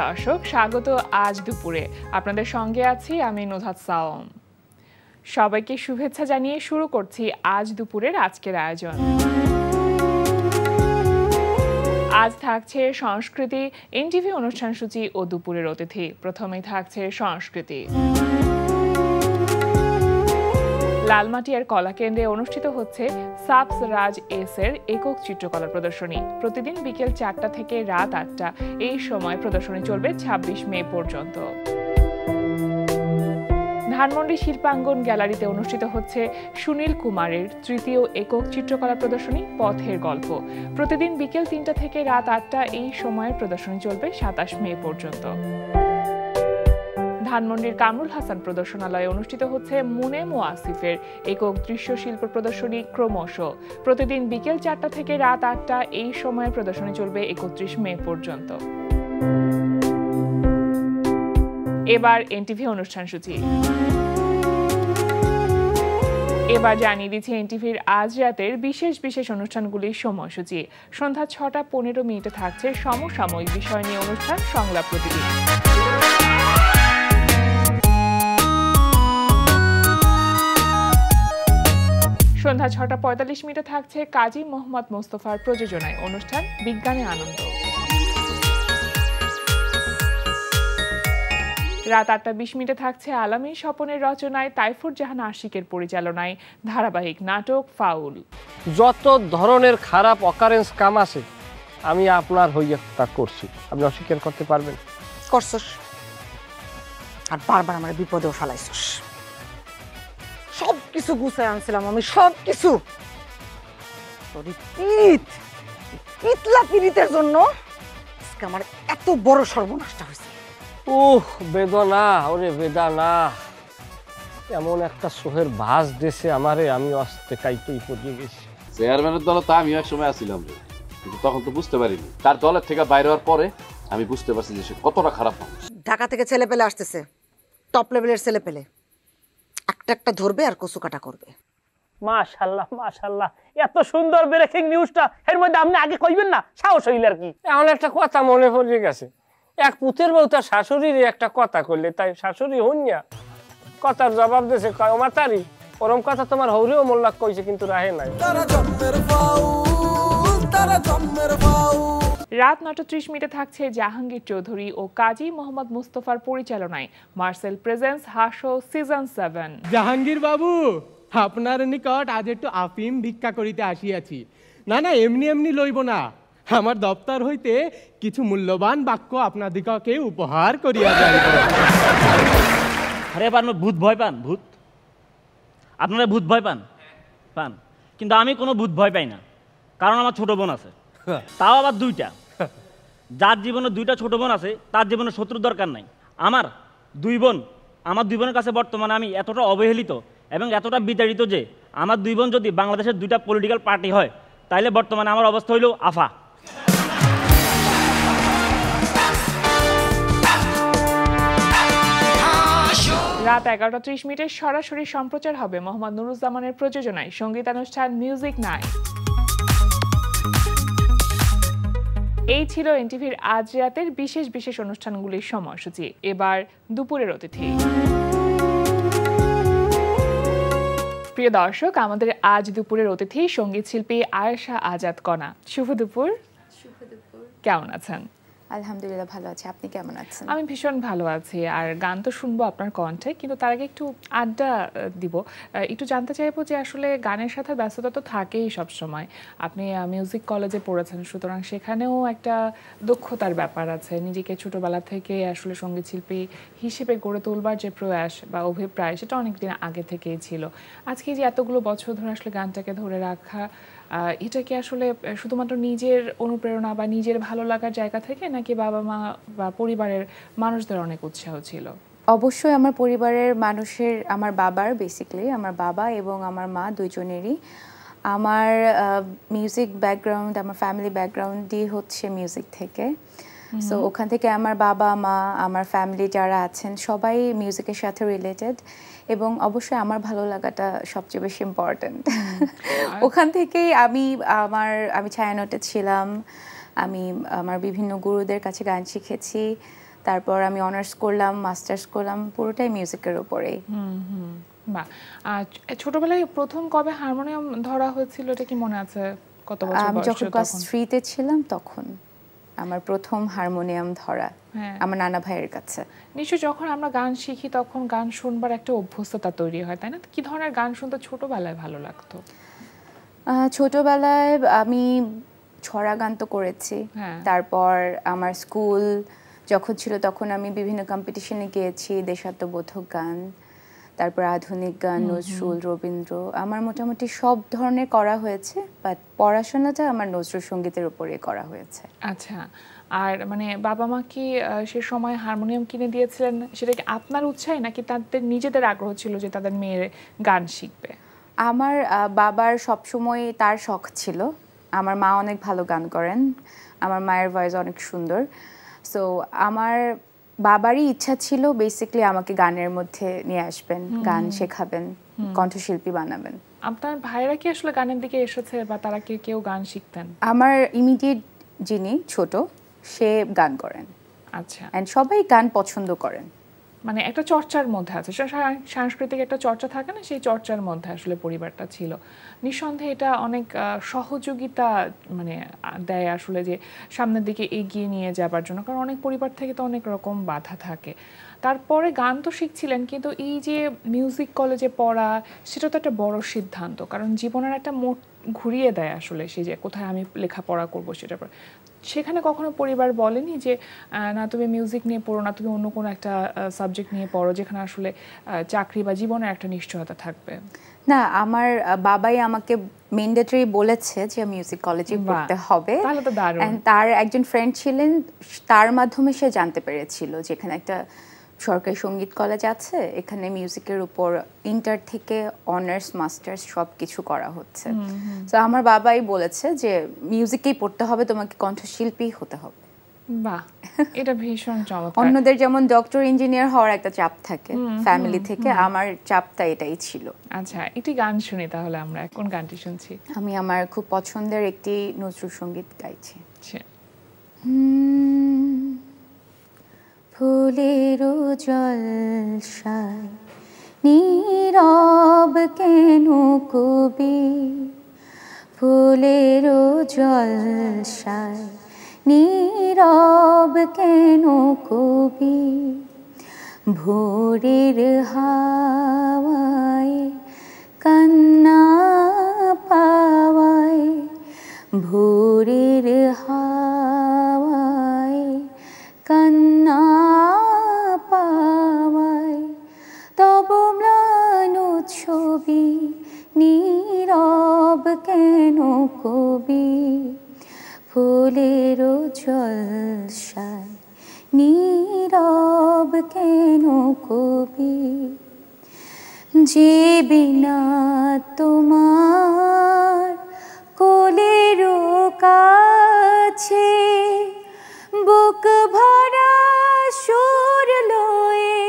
দর্শক, স্বাগত আজ দুপুরে। আপনাদের সঙ্গে আছি আমি নুহাত সাওম। সবাইকে শুভেচ্ছা জানিয়ে শুরু করছি আজ দুপুরের আজকের আয়োজন। আজ থাকছে সংস্কৃতি, এনটিভি অনুষ্ঠান সূচি ও দুপুরের অতিথি। প্রথমেই থাকছে সংস্কৃতি। লালমাটিয়ার কলাকেন্দ্রে অনুষ্ঠিত হচ্ছে সাবস রাজ এস-এর একক চিত্রকলা প্রদর্শনী। প্রতিদিন বিকেল 4টা থেকে রাত 8টা এই সময় প্রদর্শনী চলবে 26 মে পর্যন্ত। ধানমন্ডি শিল্পাঙ্গন গ্যালারিতে অনুষ্ঠিত হচ্ছে সুনীল কুমারের তৃতীয় একক চিত্রকলা প্রদর্শনী পথের গল্প। প্রতিদিন বিকেল 3টা থেকে রাত 8টা এই সময়ের প্রদর্শনী চলবে 27 মে পর্যন্ত। ধানমন্ডির কামরুল হাসান প্রদর্শনালয়ে অনুষ্ঠিত হচ্ছে মুনেম ও আসিফের একক দৃশ্য শিল্প প্রদর্শনী ক্রমশ। প্রতিদিন বিকেল 4টা থেকে রাত 8টা এই সময়ের প্রদর্শনী চলবে 31 মে পর্যন্ত। এবার এনটিভি অনুষ্ঠান সূচি। এবার জানিয়ে দিচ্ছি এনটিভির আজ রাতের বিশেষ অনুষ্ঠানগুলির সময়সূচি। সন্ধ্যা 6টা 15 মিনিটে থাকছে সমসাময়িক বিষয় নিয়ে অনুষ্ঠান সংলাপ প্রতিদিন। সন্ধ্যা 6টা 45 মিনিটে থাকছে কাজী মোহাম্মদ মোস্তফার প্রযোজনায় অনুষ্ঠান বিজ্ঞানে আনন্দ। রাত 8টা 20 মিনিটে থাকছে আলামিন স্বপনের রচনায় তাইফুর জাহান আশিকের পরিচালনায় ধারাবাহিক নাটক ফাউল। যত ধরনের খারাপ অকারেন্স কাম আছে আমি আপনার হইয়া তা করছি, আপনি অস্বীকার করতে পারবেন? করছস, আর বারবার আমার বিপদেও ফেলাইছস। সবকিছু গুছায় আনছিলাম আমি, সবকিছু। পিতলা পিড়িতের জন্য আজকে আমার এত বড় সর্বনাশটা হয়েছে। বেদনা, ওরে বেদনা, এমন একটা সোহের ভাস দেশে আমারে, আমি আস্তে কাইতেই পড়ে গেছি। চেয়ারম্যানের দলে তো আমিও এক সময় আসছিলাম, কিন্তু তখন তো বুঝতে পারিনি। তার দলের থেকে বাইরে হওয়ার পরে আমি বুঝতে পারছি যে সে কতটা খারাপ মানুষ। ঢাকা থেকে ছেলে পেলে আসতেছে, টপ লেভেলের ছেলে পেলে, একটা ধরবে আর কচু কাটা করবে। মাশাআল্লাহ মাশাআল্লাহ, এত সুন্দর ব্রেকিং নিউজটা এর মধ্যে আপনি আগে কইবেন না? সাহস হইল আর কি। এমন একটা কথা মনে পড়ে গেছে, এক পুতের বউ তার শাশুড়ির একটা কথা করলে, তাই শাশুড়ি হইয়া কথার জবাব দিয়েছে, আমার তারি ওরম কথা তোমার হৌরেও মোল্লাক কইছে, কিন্তু রাহে নাই। রাত 9টা 30 মিনিটে থাকছে জাহাঙ্গীর চৌধুরী ও কাজী মোহাম্মদ মুস্তফার পরিচালনায় মার্সেল প্রেজেন্স হাসো সিজন 7। জাহাঙ্গীর বাবু, আপনার নিকট আজ একটু আফিম ভিক্ষা করিতে আসিয়াছি। না না, এমনি এমনি লইব না, আমার দপ্তর হইতে কিছু মূল্যবান বাক্য আপনাদিগকে উপহার করিয়া যাইব। আরে এবার ভূত ভয় পান? ভূত আপনারা ভূত ভয় পান? পান, কিন্তু আমি কোনো ভূত ভয় পাই না, কারণ আমার ছোট বোন আছে, তাও আবার 2টা। যার জীবনে 2টা ছোট বোন আছে তার জীবনে শত্রুর দরকার নাই। আমার 2 বোন, আমার 2 বোনের কাছে বর্তমানে আমি এতটা অবহেলিত এবং এতটা বিতাড়িত যে আমার 2 বোন যদি বাংলাদেশের 2টা পলিটিক্যাল পার্টি হয় তাইলে বর্তমানে আমার অবস্থা হইল আফা। রাত 11টা 30 মিনিটে সরাসরি সম্প্রচার হবে মোহাম্মদ নুরুজ্জামানের প্রযোজনায় সঙ্গীতানুষ্ঠান মিউজিক নাইট। এই ছিল এনটিভির আজ রাতের বিশেষ অনুষ্ঠানগুলির সময়সূচি। এবার দুপুরের অতিথি। প্রিয় দর্শক, আমাদের আজ দুপুরের অতিথি সঙ্গীত শিল্পী আয়েশা আজাদ কণা। শুভ দুপুর। কেমন আছেন? আলহামদুলিল্লাহ ভালো আছি, আপনি কেমন আছেন? আমি ভীষণ ভালো আছি, আর গান তো শুনবো আপনার কণ্ঠে, কিন্তু তার আগে একটু আড্ডা দিব। একটু জানতে চাইবো যে আসলে গানের সাথে ব্যস্ততা তো থাকেই সব সময়। আপনি মিউজিক কলেজে পড়েছেন, সুতরাং সেখানেও একটা দক্ষতার ব্যাপার আছে। নিজেকে ছোটবেলা থেকে আসলে সঙ্গীত শিল্পী হিসেবে গড়ে তোলবার যে প্রয়াস বা অভিপ্রায়, সেটা অনেকদিন আগে থেকেই ছিল। আজকে যে এতগুলো বছর ধরে আসলে গানটাকে ধরে রাখা, এটা কি আসলে শুধুমাত্র নিজের অনুপ্রেরণা বা নিজের ভালো লাগার জায়গা থেকে, নাকি বাবা মা বা পরিবারের মানুষদের অনেক উৎসাহ ছিল? অবশ্যই আমার পরিবারের মানুষের, আমার বাবার, বেসিক্যালি আমার বাবা এবং আমার মা দুইজনেরই। আমার মিউজিক ব্যাকগ্রাউন্ড, আমার ফ্যামিলি ব্যাকগ্রাউন্ডই হচ্ছে মিউজিক থেকে। সো ওখান থেকে আমার বাবা মা, আমার ফ্যামিলি যারা আছেন সবাই মিউজিকের সাথে রিলেটেড, এবং অবশ্যই আমার ভালো লাগাটা সবচেয়ে বেশি ইম্পর্ট্যান্ট। ওখান থেকেই আমি ছায়ানটে ছিলাম, আমি আমার বিভিন্ন গুরুদের কাছে গান শিখেছি। তারপর আমি অনার্স করলাম, মাস্টার্স করলাম, পুরোটাই মিউজিকের উপরেই। বাহ। ছোটবেলায় প্রথম কবে হারমোনিয়াম ধরা হয়েছিল এটা কি মনে আছে? কত বছর আমি বয়স যখন ছিল ক্লাস তখন? 3-তে ছিলাম তখন আমার প্রথম হারমোনিয়াম ধরা হ্যাঁ। আমার নানা ভাইয়ের কাছে। নিশ্চয়ই যখন আমরা গান শিখি তখন গান শুনবার একটা অভ্যস্ততা তৈরি হয়, তাই না? কি ধরনের গান শুনতে ছোটবেলায় ভালো লাগতো? ছোটবেলায় আমি ছড়া গান তো করেছি। হ্যাঁ। তারপর আমার স্কুল যখন ছিল তখন আমি বিভিন্ন কম্পিটিশনে গিয়েছি, দেশাত্মবোধক গান, তারপর আধুনিক গান, নজরুল, রবীন্দ্র, আমার মোটামুটি সব ধরনের করা হয়েছে, বাট পড়াশোনাটা আমার নজরুল সঙ্গীতের উপরে করা হয়েছে। আচ্ছা। আর মানে বাবা মা কি সে সময় হারমোনিয়াম কিনে দিয়েছিলেন, সেটা কি আপনার উৎসাহে নাকি তাদের নিজেদের আগ্রহ ছিল যে তাদের মেয়ে গান শিখবে? আমার বাবার সবসময় তার শখ ছিল। আমার মা অনেক ভালো গান করেন, আমার মায়ের ভয়েস অনেক সুন্দর। সো আমার বাবারই ইচ্ছা ছিল বেসিক্যালি আমাকে গানের মধ্যে নিয়ে আসবেন, গান শেখাবেন, কণ্ঠশিল্পী বানাবেন। আপনার ভাইরা কি আসলে গানের দিকে এসেছে বা তারা কি কেউ গান শিখতেন? আমার ইমিডিয়েট যিনি ছোট, সে গান করেন। আচ্ছা। অ্যান্ড সবাই গান পছন্দ করেন। মানে একটা চর্চার মধ্যে আছে, সাংস্কৃতিক একটা চর্চা থাকে না, সেই চর্চার মধ্যে আসলে পরিবারটা ছিল। নিঃসন্দেহে এটা অনেক সহযোগিতা মানে দেয় আসলে যে সামনের দিকে এগিয়ে নিয়ে যাবার জন্য, কারণ অনেক পরিবার থেকে তো অনেক রকম বাধা থাকে। তারপরে গান তো শিখছিলেন, কিন্তু এই যে মিউজিক কলেজে পড়া সেটা তো একটা বড় সিদ্ধান্ত, কারণ জীবনের একটা মোড় ঘুরিয়ে দেয় আসলে সেই যে কোথায় আমি লেখাপড়া করবো সেটার পর। সেখানে কখনো পরিবার বলেনি যে না তুমি মিউজিক নিয়ে পড়ো না, তুমি অন্য কোনো একটা সাবজেক্ট নিয়ে পড়ো যেখানে আসলে চাকরি বা জীবনের একটা নিশ্চয়তা থাকবে? না, আমার বাবাই আমাকে ম্যান্ডেটরি বলেছে যে মিউজিক কলেজে পড়তে হবে। তাহলে তো দারুণ। And তার একজন ফ্রেন্ড ছিলেন, তার মাধ্যমে সে জানতে পেরেছিল যে এখানে একটা সরকারি সঙ্গীত কলেজ আছে, এখানে মিউজিকের উপর ইন্টার থেকে অনার্স মাস্টার্স সব কিছু করা হচ্ছে। তো আমার বাবাই বলেছে যে মিউজিকেই পড়তে হবে, তোমাকে কণ্ঠশিল্পী হতে হবে। বাহ, এটা ভীষণ চমৎকার। অন্যদের যেমন ডক্টর ইঞ্জিনিয়ার হওয়ার একটা চাপ থাকে ফ্যামিলি থেকে, আমার চাপটা এটাই ছিল। আচ্ছা, একটি গান শুনি তাহলে আমরা। কোন গানটি শুনছি? আমি আমার খুব পছন্দের একটি নজরুল সঙ্গীত গাইছি। ফুলেরও জলসায় নীরব কেন কবি, ফুলেরও জলসায় নীরব কেন কবি, ভোরের হাওয়ায় কান্না পাওয়ায়, ভোরের হাওয়ায় কান্না পাওয়ায়, তব ম্লান ছবি নীরব কেন কবি, ফুলেরও জলসায় নীরব কেন কবি, যে বিনা তোমার কোলেরও কাছে বুক ভরা সুর লয়ে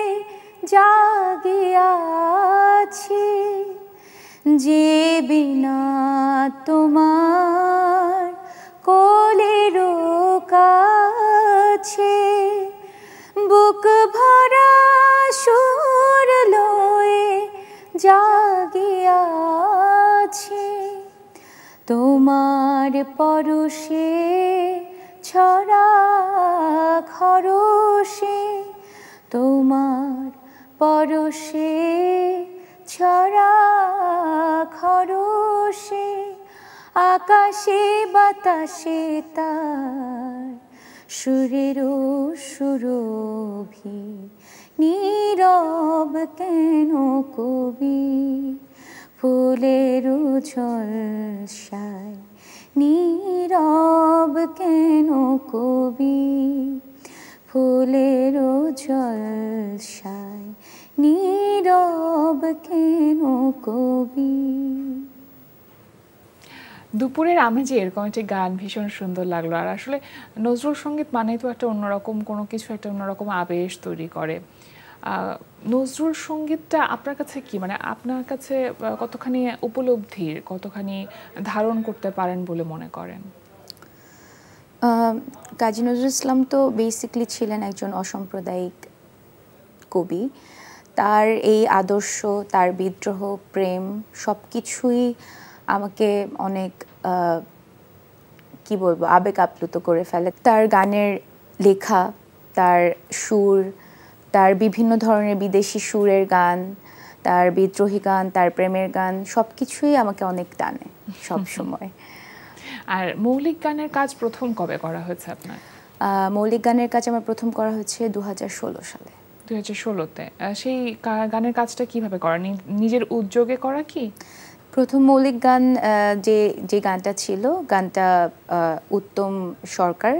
জাগিয়াছি, যে বিনা তোমার কোলেরও কাছে বুক ভরা সুর লয়ে জাগিয়াছি, তোমার পরশে ছড়া খরশে, তোমার পরশে ছড়া খরশে, আকাশে বাতাসে তার সুরেরও সুরভি, নীরব কেন কবি, ফুলেরও জলসায় নীরব কেন কবি, ফুলেরও জলসায় নীরব কেন কবি। দুপুরের আমেজে এরকম একটি গান ভীষণ সুন্দর লাগলো। আর আসলে নজরুল সঙ্গীত মানে তো একটা অন্যরকম কোনো কিছু, একটা অন্যরকম আবেশ তৈরি করে। নজরুল সঙ্গীতটা আপনার কাছে কি, মানে আপনার কাছে কতখানি উপলব্ধির, কতখানি ধারণ করতে পারেন বলে মনে করেন? কাজী নজরুল ইসলাম তো বেসিকলি ছিলেন একজন অসাম্প্রদায়িক কবি। তার এই আদর্শ, তার বিদ্রোহ, প্রেম সব কিছুই আমাকে অনেক কি বলবো আবেগ আপ্লুত করে ফেলে। তার গানের লেখা, তার সুর, তার বিভিন্ন ধরনের বিদেশি সুরের গান, তার বিদ্রোহী গান, তার প্রেমের গান সব কিছুই আমাকে অনেক টানে সব সময়। আর মৌলিক গানের কাজ প্রথম কবে করা হয়েছে আপনার? মৌলিক গানের কাজ আমার প্রথম করা হয়েছে 2016 সালে। 2016-তে। সেই গানের কাজটা কিভাবে করা? নিজের উদ্যোগে করা কি? প্রথম মৌলিক গান যে গানটা ছিল, গানটা উত্তম সরকার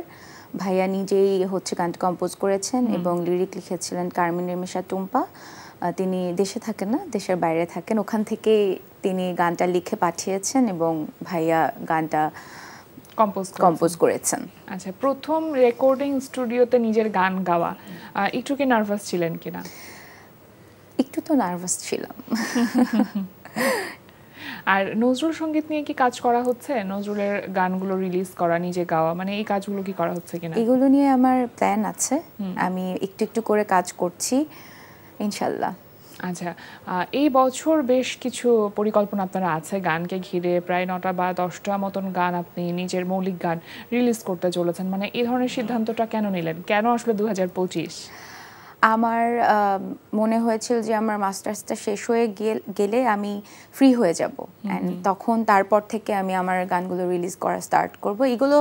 ভাইয়া নিজেই হচ্ছে গানটা কম্পোজ করেছেন এবং লিরিক লিখেছিলেন কার্মিন রেমেশা টুম্পা। তিনি দেশে থাকেন না, দেশের বাইরে থাকেন। ওখান থেকে তিনি গানটা লিখে পাঠিয়েছেন এবং ভাইয়া গানটা কম্পোজ করেছেন। আচ্ছা, প্রথম রেকর্ডিং স্টুডিওতে নিজের গান গাওয়া, একটু কি নার্ভাস ছিলেন কিনা? একটু তো নার্ভাস ছিলাম। আর নজরুল সঙ্গীত নিয়ে কি কাজ করা হচ্ছে? নজরুলের গানগুলো রিলিজ করা, নিজে গাওয়া, মানে এই কাজগুলো কি করা হচ্ছে কিনা? এগুলো নিয়ে আমার প্ল্যান আছে, আমি একটু একটু করে কাজ করছি ইনশাল্লাহ। আচ্ছা, এই বছর বেশ কিছু পরিকল্পনা আপনারা আছে গানকে ঘিরে। প্রায় 9টা বা 10টা মতন গান আপনি নিজের মৌলিক গান রিলিজ করতে চলেছেন। মানে এই ধরনের সিদ্ধান্তটা কেন নিলেন? কেন আসলে 2025? আমার মনে হয়েছিল যে আমার মাস্টার্সটা শেষ হয়ে গেলে আমি ফ্রি হয়ে যাব, অ্যান্ড তখন তারপর থেকে আমি আমার গানগুলো রিলিজ করা স্টার্ট করব। এগুলো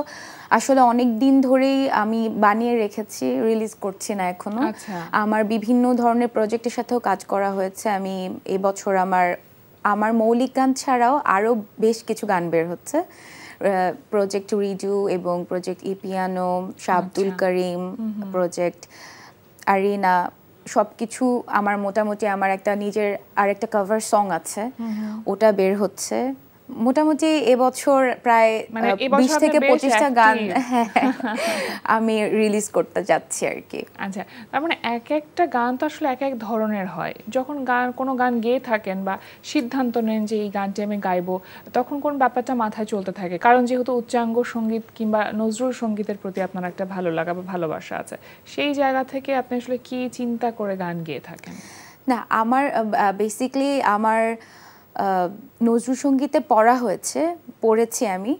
আসলে অনেক দিন ধরেই আমি বানিয়ে রেখেছি, রিলিজ করছি না এখনো। আমার বিভিন্ন ধরনের প্রজেক্টের সাথেও কাজ করা হয়েছে। আমি এবছর আমার মৌলিক গান ছাড়াও আরও বেশ কিছু গান বের হচ্ছে। প্রজেক্ট রিজু এবং প্রজেক্ট ইপিয়ানো, শাহ আব্দুল করিম, প্রজেক্ট আরিনা, সব কিছু আমার মোটামুটি আমার একটা নিজের আরেকটা কভার সং আছে, ওটা বের হচ্ছে। মোটামুটি এবছর প্রায় 20 থেকে 25টা গান আমি রিলিজ করতে যাচ্ছি আর কি। আচ্ছা, তার মানে এক একটা গান তো আসলে এক এক ধরনের হয়। যখন কোনো গান গেয়ে থাকেন বা সিদ্ধান্ত নেন যে এই গানটি আমি গাইবো, তখন কোন ব্যাপারটা মাথায় চলতে থাকে? কারণ যেহেতু উচ্চাঙ্গ সঙ্গীত কিংবা নজরুল সঙ্গীতের প্রতি আপনার একটা ভালো লাগা বা ভালোবাসা আছে, সেই জায়গা থেকে আপনি আসলে কি চিন্তা করে গান গেয়ে থাকেন? না, আমার বেসিক্যালি আমার নজরুল সঙ্গীতে পড়েছি আমি,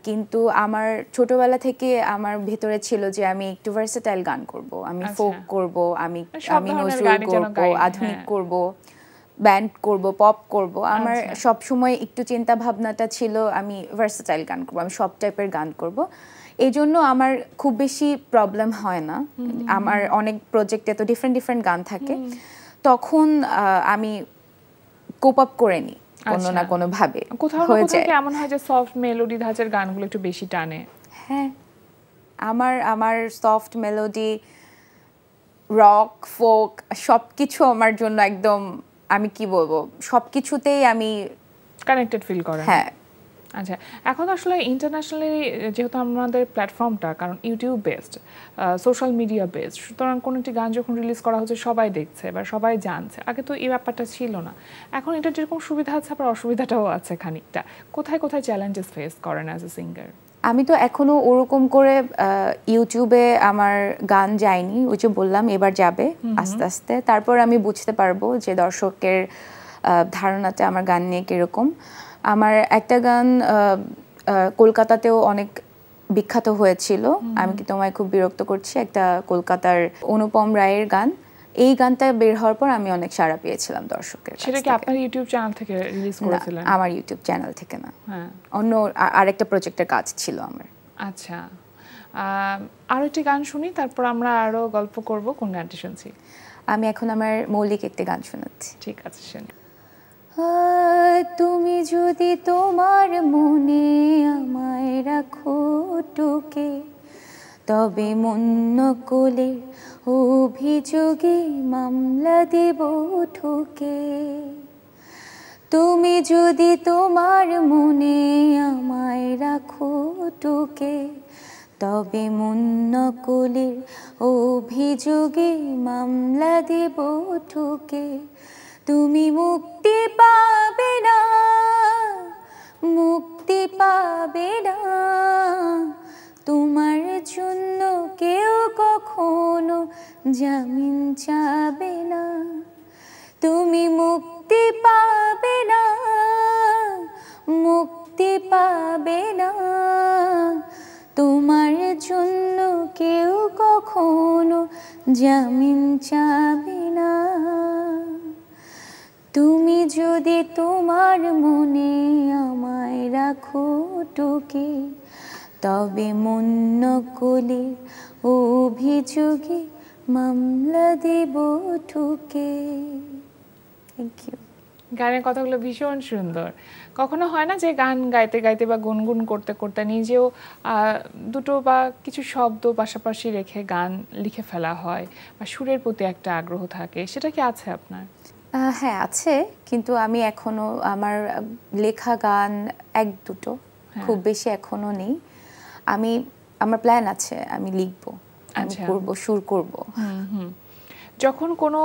কিন্তু আমার ছোটবেলা থেকে আমার ভেতরে ছিল যে আমি একটু ভার্সেটাইল গান করব, আমি ফোক করব, আমি নজরুল করব, আধুনিক করব, ব্যান্ড করব, পপ করব। আমার সব সময় একটু চিন্তা ভাবনাটা ছিল আমি ভার্সেটাইল গান করব, আমি সব টাইপের গান করব। এই জন্য আমার খুব বেশি প্রবলেম হয় না। আমার অনেক প্রজেক্টে তো ডিফারেন্ট গান থাকে, তখন আমি কোপ আপ করে নিই কোনো না কোনো ভাবে। কোথাও না কোথাও কেমন হয় যে সফট মেলোডি ধাঁচের গানগুলো একটু বেশি টানে? হ্যাঁ, আমার সফট মেলোডি, রক, ফোক সবকিছু আমার জন্য একদম, আমি কি বলবো, সবকিছুতেই আমি কানেক্টেড ফিল করেন। হ্যাঁ। আচ্ছা, এখন আসলে ইন্টারন্যাশনালি যেহেতু আমাদের প্ল্যাটফর্মটা কারণ YouTube based, social media based, সুতরাং কোনো একটি গান যখন রিলিজ করা হচ্ছে সবাই দেখছে বা সবাই জানছে। আগে তো এই ব্যাপারটা ছিল না। এখন এটা যেরকম সুবিধা আছে আবার অসুবিধাটাও আছে খানিকটা। কোথায় কোথায় চ্যালেঞ্জেস ফেস করেন অ্যাজ এ সিঙ্গার? আমি তো এখনো ওরকম করে ইউটিউবে আমার গান যায়নি, ওই যে বললাম এবার যাবে আস্তে আস্তে, তারপর আমি বুঝতে পারবো যে দর্শকের ধারণাটা আমার গান নিয়ে কিরকম। আমার একটা গান কলকাতাতেও অনেক বিখ্যাত হয়েছিল, আমি কি তোমায় খুব বিরক্ত করছি, একটা কলকাতার অনুপম রায়ের গান। এই গানটা বের হওয়ার পর আমি অনেক সাড়া পেয়েছিলাম দর্শকের কাছ থেকে। সেটা কি আপনার ইউটিউব চ্যানেল থেকে রিলিজ করেছিলেন? না, আমার ইউটিউব চ্যানেল থেকে না, হ্যাঁ, অন্য আরেকটা প্রজেক্টের কাজ ছিল আমার। আচ্ছা, আরো একটি গান শুনি, তারপর আমরা আরো গল্প করব। কোন গানটি শুনছি? আমি এখন আমার মৌলিক একটি গান শোনাচ্ছি। ঠিক আছে, শুনি। তুমি যদি তোমার মনে আমায় রাখো টুকে, তবে মন কোলে অভিযোগে মামলা দেব ঠুকে। তুমি যদি তোমার মনে আমায় রাখো টুকে, তবে মন কোলে অভিযোগে মামলা দেব ঠুকে। তুমি মুক্তি পাবে না, মুক্তি পাবে না, তোমার জন্য কেউ কখনো জামিন চাবে না, তুমি মুক্তি পাবে না, মুক্তি পাবে না, তোমার জন্য কেউ কখনো জামিন চাবে না। তুমি যদি তোমার মনে আমায় রাখো টুকে, তবে মন নকলে অভিযোগে মামলা দেব ঠুকে। Thank you. গানের কথাগুলো ভীষণ সুন্দর। কখনো হয় না যে গান গাইতে গাইতে বা গুনগুন করতে করতে নিজেও দুটো বা কিছু শব্দ পাশাপাশি রেখে গান লিখে ফেলা হয় বা সুরের প্রতি একটা আগ্রহ থাকে, সেটা কি আছে আপনার? হ্যাঁ আছে, কিন্তু আমি এখনো আমার লেখা গান এক দুটো, খুব বেশি এখনো নেই। আমার প্ল্যান আছে, আমি লিখবো, আমি করবো, সুর করবো। যখন কোনো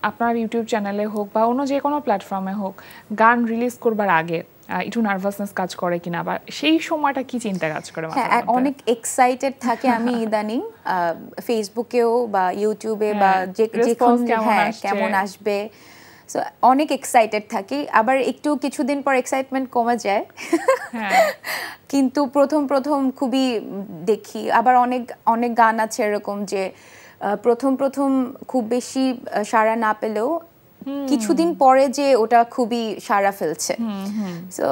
আপনার ইউটিউব চ্যানেলে হোক বা অন্য যে কোনো প্ল্যাটফর্মে হোক গান রিলিজ করবার আগে একটু নার্ভাসনেস কাজ করে কিনা, বা সেই সময়টা কি চিন্তা কাজ করে? হ্যাঁ, অনেক এক্সাইটেড থাকে আমি ইদানিং, ফেসবুকেও বা ইউটিউবে বা কেমন আসবে, সো অনেক এক্সাইটেড থাকি। আবার একটু কিছুদিন পর এক্সাইটমেন্ট কমে যায়, কিন্তু প্রথম প্রথম খুবই দেখি। আবার অনেক গান আছে এরকম যে প্রথম খুব বেশি সাড়া না পেলেও কিছুদিন পরে যে ওটা খুবই সাড়া ফেলছে। সো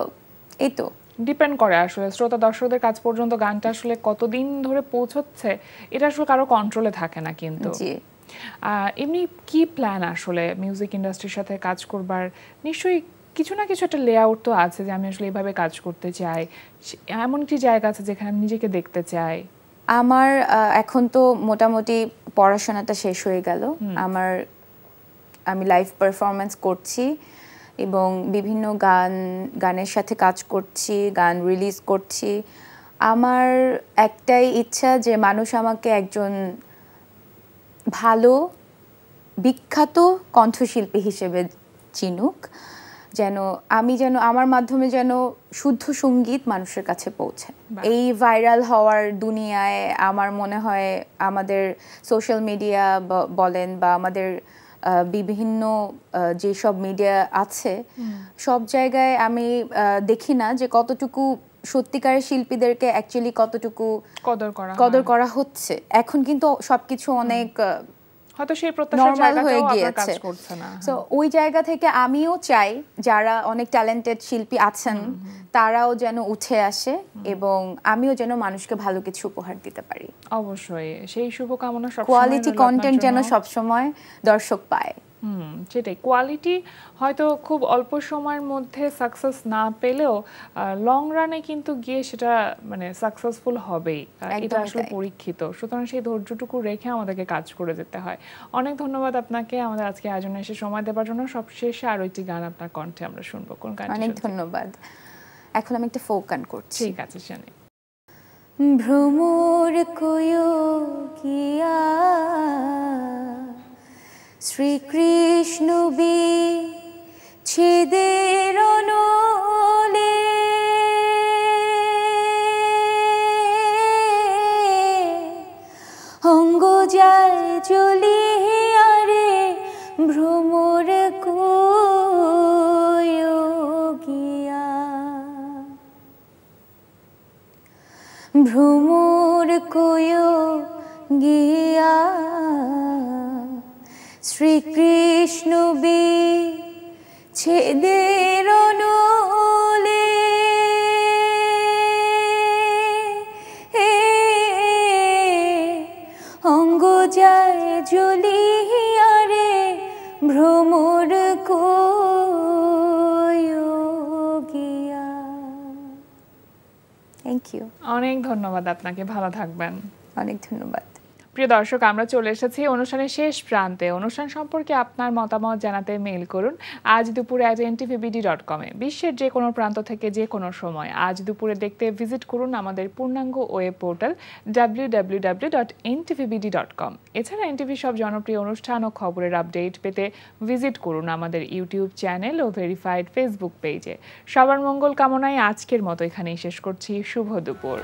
এই তো ডিপেন্ড করে আসলে শ্রোতা দর্শকদের কাছ পর্যন্ত গানটা আসলে কতদিন ধরে পৌঁছচ্ছে, এটা আসলে কারো কন্ট্রোলে থাকে না। কিন্তু এমনি কি প্ল্যান আসলে মিউজিক ইন্ডাস্ট্রির সাথে কাজ করবার? নিশ্চয়ই কিছু না কিছু একটা লেআউট তো আছে যে আমি আসলে এইভাবে কাজ করতে চাই, এমন কি জায়গা আছে যেখানে আমি নিজেকে দেখতে চাই? আমার এখন তো মোটামুটি পড়াশোনাটা শেষ হয়ে গেল, আমি লাইভ পারফরমেন্স করছি এবং বিভিন্ন গানের সাথে কাজ করছি, গান রিলিজ করছি। আমার একটাই ইচ্ছা যে মানুষ আমাকে একজন ভালো বিখ্যাত কণ্ঠশিল্পী হিসেবে চিনুক, যেন আমার মাধ্যমে যেন শুদ্ধ সঙ্গীত মানুষের কাছে পৌঁছে। এই ভাইরাল হওয়ার দুনিয়ায় আমার মনে হয় আমাদের সোশ্যাল মিডিয়া বলেন বা আমাদের বিভিন্ন যেসব মিডিয়া আছে সব জায়গায় আমি দেখি না যে কতটুকু সত্যিকারের শিল্পীদেরকে অ্যাকচুয়ালি কতটুকু কদর করা হচ্ছে। এখন কিন্তু সবকিছু অনেক হয়তো সেই প্রত্যাশার জায়গাটাও আপনার কাজ করছে না। সো ওই জায়গা থেকে আমিও চাই যারা অনেক ট্যালেন্টেড শিল্পী আছেন তারাও যেন উঠে আসে এবং আমিও যেন মানুষকে ভালো কিছু উপহার দিতে পারি। অবশ্যই সেই শুভকামনা সবসময়, কোয়ালিটি কন্টেন্ট যেন সবসময় দর্শক পায়। সেটাই, কোয়ালিটি হয়তো খুব অল্প সময়ের মধ্যে সাকসেস না পেলেও লং রানে কিন্তু গিয়ে সেটা মানে সাকসেসফুল হবেই, এটা আসলে পরীক্ষিত। সুতরাং সেই ধৈর্যটুকু রেখে আমাদেরকে কাজ করে যেতে হয়। অনেক ধন্যবাদ আপনাকে আমাদের আজকে আয়োজনে এসে সময় দেওয়ার জন্য। সবশেষে আরো একটি গান আপনার কণ্ঠে আমরা শুনবো, কোন গান? অনেক ধন্যবাদ। এখন আমি একটা ফোক গান করছি। ঠিক আছে, শুনি। ভ্রমর কয়ো গিয়া শ্রীকৃষ্ণ বিচ্ছেদের অনলে অঙ্গ যায় জ্বলিয়া রে ভ্রমর কয়ো গিয়া, ভ্রমর কয়ো গিয়া শ্রীকৃষ্ণ বিচ্ছেদের অনলে অঙ্গ যায় জ্বলিয়া রে ভ্রমর কয়ো গিয়া। Thank you. অনেক ধন্যবাদ আপনাকে, ভালো থাকবেন। অনেক ধন্যবাদ। প্রিয় দর্শক, আমরা চলে এসেছি অনুষ্ঠানের শেষ প্রান্তে। অনুষ্ঠান সম্পর্কে আপনার মতামত জানাতে মেইল করুন আজ দুপুরে @ntvbd.com এ। বিশ্বের যে কোনো প্রান্ত থেকে যে কোনো সময় আজ দুপুরে দেখতে ভিজিট করুন আমাদের পূর্ণাঙ্গ ওয়েব পোর্টাল www.ntvbd.com। এছাড়া এনটিভি সব জনপ্রিয় অনুষ্ঠান ও খবরের আপডেট পেতে ভিজিট করুন আমাদের ইউটিউব চ্যানেল ও ভেরিফাইড ফেসবুক পেজে। সবার মঙ্গল কামনায় আজকের মতো এখানেই শেষ করছি। শুভ দুপুর।